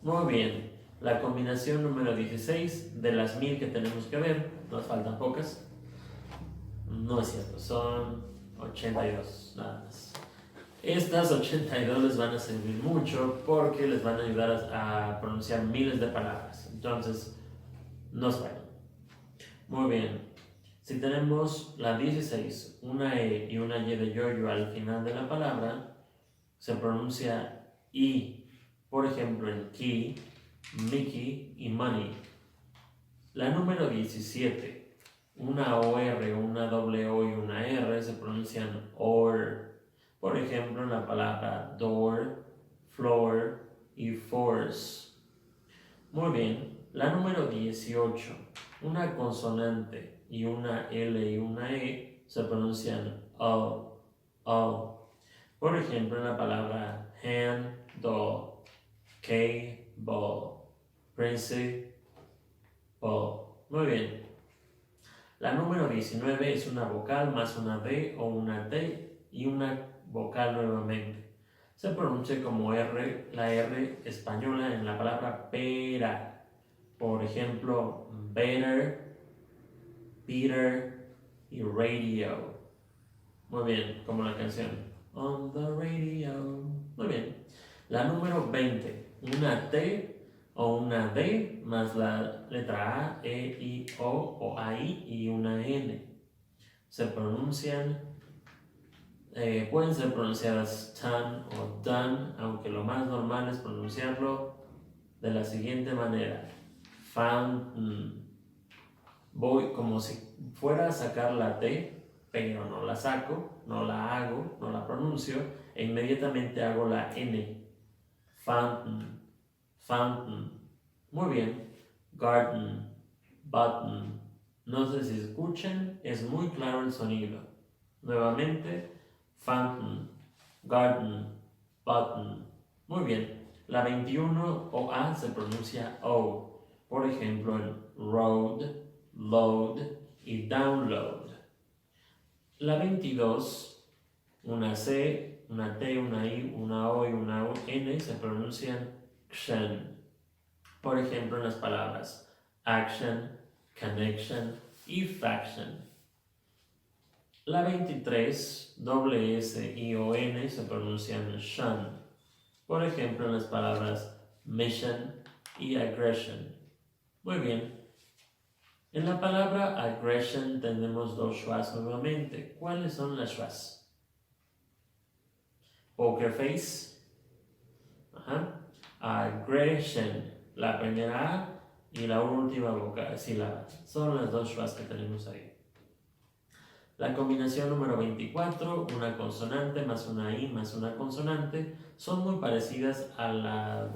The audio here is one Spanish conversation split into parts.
Muy bien. La combinación número 16 de las 1000 que tenemos que ver, nos faltan pocas. No es cierto, son 82 nada más. Estas 82 les van a servir mucho porque les van a ayudar a pronunciar miles de palabras. Entonces, no se vayan. Muy bien. Si tenemos la 16, una E y una Y de yoyo al final de la palabra, se pronuncia I. Por ejemplo, en key, Mickey y money. La número 17, una OR, una doble O y una R se pronuncian OR. Por ejemplo, en la palabra door, floor y force. Muy bien. La número 18, una consonante y una L y una E se pronuncian O. Por ejemplo, en la palabra hand, doll, ball, principal. Muy bien. La número 19 es una vocal más una D o una T y una vocal nuevamente. Se pronuncia como R, la R española en la palabra pera. Por ejemplo, better, Peter y radio. Muy bien, como la canción. On the radio. Muy bien. La número 20, una T o una D más la letra A, E, I, o AI y una N. Se pronuncian, pueden ser pronunciadas tan o dan, aunque lo más normal es pronunciarlo de la siguiente manera. Fountain. Voy como si fuera a sacar la T, pero no la saco, no la hago, no la pronuncio, e inmediatamente hago la N. Fountain, fountain. Muy bien. Garden, button. No sé si escuchan, es muy claro el sonido. Nuevamente, fountain, garden, button. Muy bien. La 21 o A se pronuncia O. Por ejemplo, en road, load y download. La 22, una C, una T, una I, una O y una N se pronuncian ction. Por ejemplo, en las palabras action, connection y faction. La 23, doble S, I o N se pronuncian shun. Por ejemplo, en las palabras mission y aggression. Muy bien. En la palabra aggression tenemos dos schwas nuevamente. ¿Cuáles son las schwas? Poker face. Aggression. La primera A y la última sílaba. Son las dos schwas que tenemos ahí. La combinación número 24, una consonante más una I más una consonante, son muy parecidas a la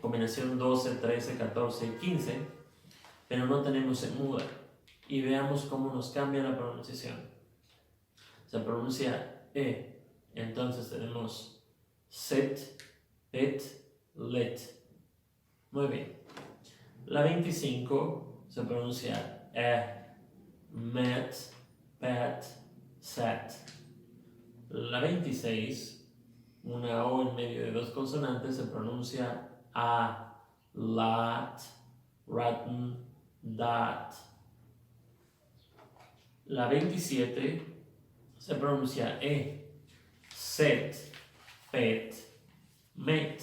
combinación 12, 13, 14 y 15, pero no tenemos en muda. Y veamos cómo nos cambia la pronunciación. Se pronuncia E, entonces tenemos sit, it, lit. Muy bien. La 25 se pronuncia met, pat, sat. La 26, una O en medio de dos consonantes, se pronuncia a, lat, rotten, dat. La 27 se pronuncia E, set, pet, met.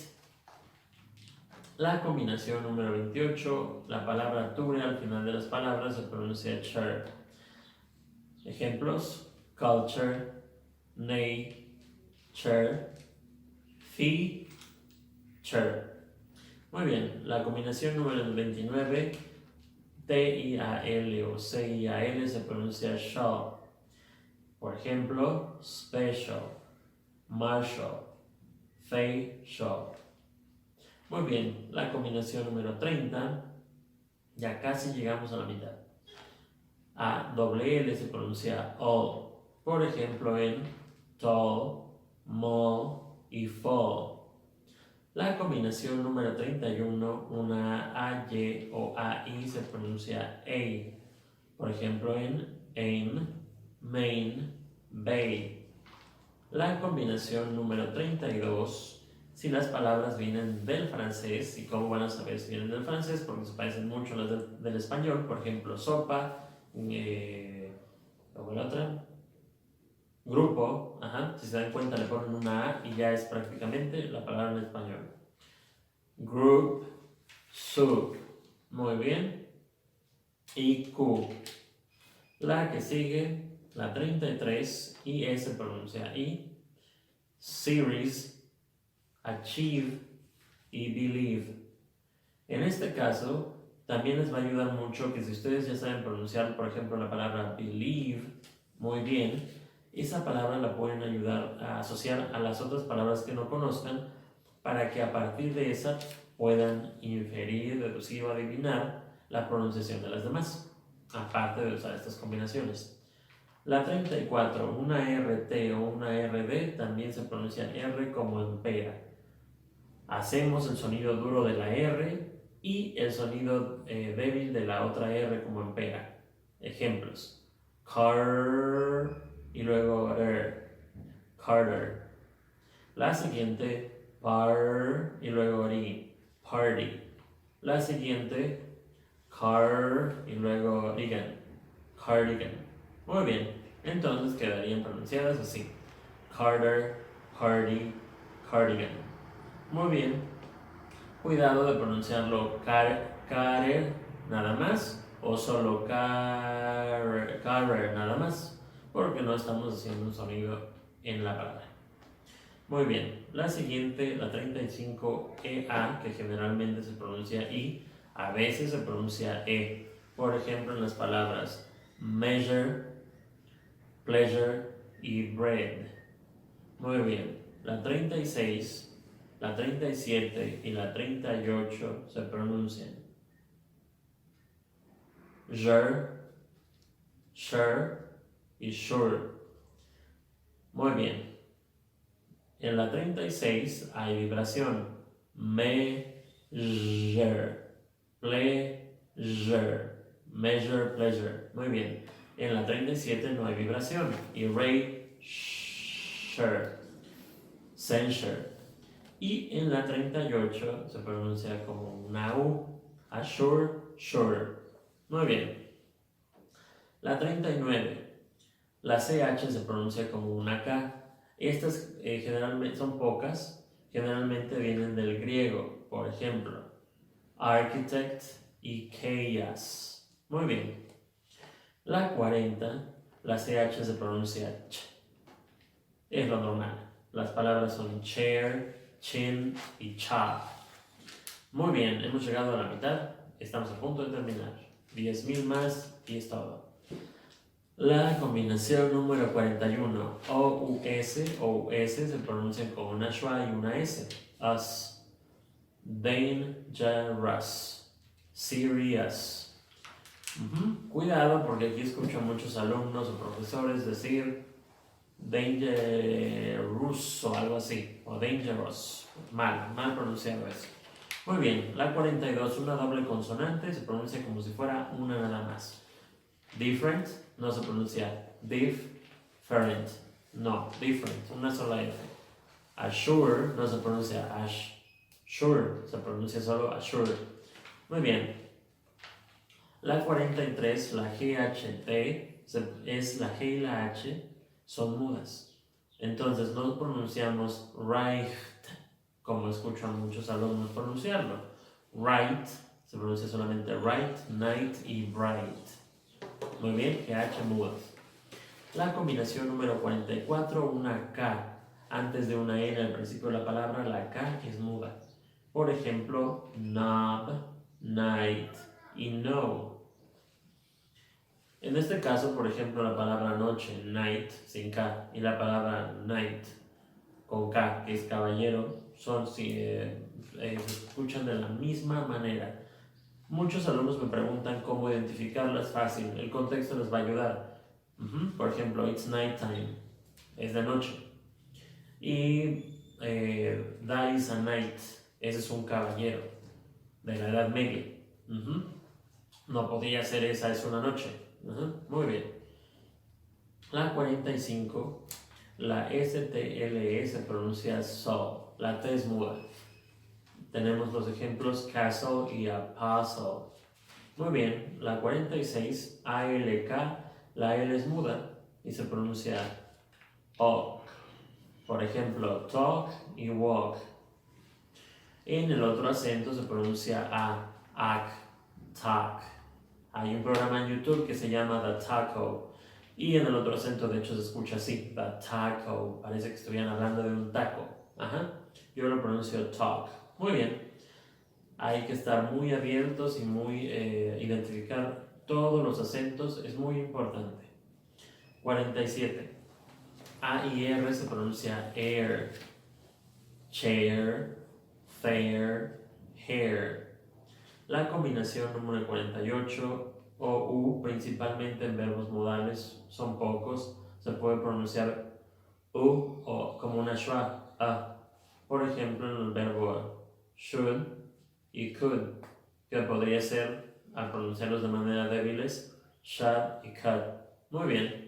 La combinación número 28, la palabra ture al final de las palabras se pronuncia chur. Ejemplos: culture, nature, feature. Muy bien, la combinación número 29, T-I-A-L o C-I-A-L se pronuncia shall. Por ejemplo, special, marshal, facial. Muy bien, la combinación número 30, ya casi llegamos a la mitad. A doble L se pronuncia all. Por ejemplo, en tall, mall y fall. La combinación número 31, una AY o AI se pronuncia A. Por ejemplo, en aim, main, bay. La combinación número 32 si las palabras vienen del francés. ¿Y cómo van a saber si vienen del francés? Porque se parecen mucho a las del español. Por ejemplo, sopa, ¿cómo la otra? Grupo, ajá. Si se dan cuenta le ponen una A y ya es prácticamente la palabra en español. Group, soup. Muy bien. Y Q. La que sigue, la 33, y se pronuncia I. Series, achieve y believe. En este caso, también les va a ayudar mucho que si ustedes ya saben pronunciar, por ejemplo, la palabra believe muy bien, esa palabra la pueden ayudar a asociar a las otras palabras que no conozcan para que a partir de esa puedan inferir, deducir o adivinar la pronunciación de las demás, aparte de usar estas combinaciones. La 34, una RT o una RD, también se pronuncia R como en pera. Hacemos el sonido duro de la R y el sonido débil de la otra R como en pera. Ejemplos: car y luego Carter. La siguiente, par y luego ri, party. La siguiente, car y luego rigan, cardigan. Muy bien, entonces quedarían pronunciadas así: Carter, party, cardigan. Muy bien, cuidado de pronunciarlo carer nada más o solo carer nada más, porque no estamos haciendo un sonido en la palabra. Muy bien, la siguiente, la 35, EA, que generalmente se pronuncia I, a veces se pronuncia E. Por ejemplo, en las palabras measure, pleasure y bread. Muy bien, la 36, la 37 y la 38 se pronuncian sure y sure. Muy bien. En la 36 hay vibración. Measure, pleasure, measure, pleasure. Muy bien. En la 37 no hay vibración. Erasure, censure. Y en la 38 se pronuncia como una U. Assure, sure. Muy bien. La 39. La CH se pronuncia como una K. Estas generalmente son pocas, generalmente vienen del griego, por ejemplo, architect y chaos. Muy bien. La 40, la CH se pronuncia ch. Es lo normal. Las palabras son chair, chin y chop. Muy bien, hemos llegado a la mitad. Estamos a punto de terminar. 10,000 más y es todo. La combinación número 41, O-U-S o U-S se pronuncian con una schwa y una S. Us, dangerous, serious. Cuidado porque aquí escucho a muchos alumnos o profesores decir dangerous o algo así, o dangerous. Mal pronunciado eso. Muy bien, la 42, una doble consonante, se pronuncia como si fuera una nada más. Different no se pronuncia different, no, different, una sola F. Assure no se pronuncia sure, se pronuncia solo assure. Muy bien. La 43, la GHT, es la G y la H, son mudas. Entonces no pronunciamos right, como escucho a muchos alumnos pronunciarlo. Right, se pronuncia solamente right, night y bright. Muy bien, GH mudas. La combinación número 44, una K antes de una N al principio de la palabra, la K es muda. Por ejemplo, knob, night y no. En este caso, por ejemplo, la palabra noche, night, sin K, y la palabra night, con K, que es caballero, se escuchan de la misma manera. Muchos alumnos me preguntan cómo identificarlas fácil. El contexto les va a ayudar. Por ejemplo, it's nighttime, es de noche. Y that is a knight, ese es un caballero de la Edad Media. No podía ser esa, es una noche. Muy bien. La 45, la STLE se pronuncia so. la T es muda. Tenemos los ejemplos castle y apostle. Muy bien, la 46, ALK, la L es muda y se pronuncia O. Por ejemplo, talk y walk. En el otro acento se pronuncia A, ac, talk. Hay un programa en YouTube que se llama The Taco y en el otro acento de hecho se escucha así, The Taco. Parece que estuvieran hablando de un taco. Ajá. Yo lo pronuncio talk. Muy bien. Hay que estar muy abiertos y muy identificar todos los acentos, es muy importante. 47. A y R se pronuncia air, chair, fair, hair. La combinación número 48 o U, principalmente en verbos modales, son pocos. Se puede pronunciar U o como una schwa, A. Por ejemplo, en el verbo should y could, que podría ser, al pronunciarlos de manera débiles, should y could. Muy bien.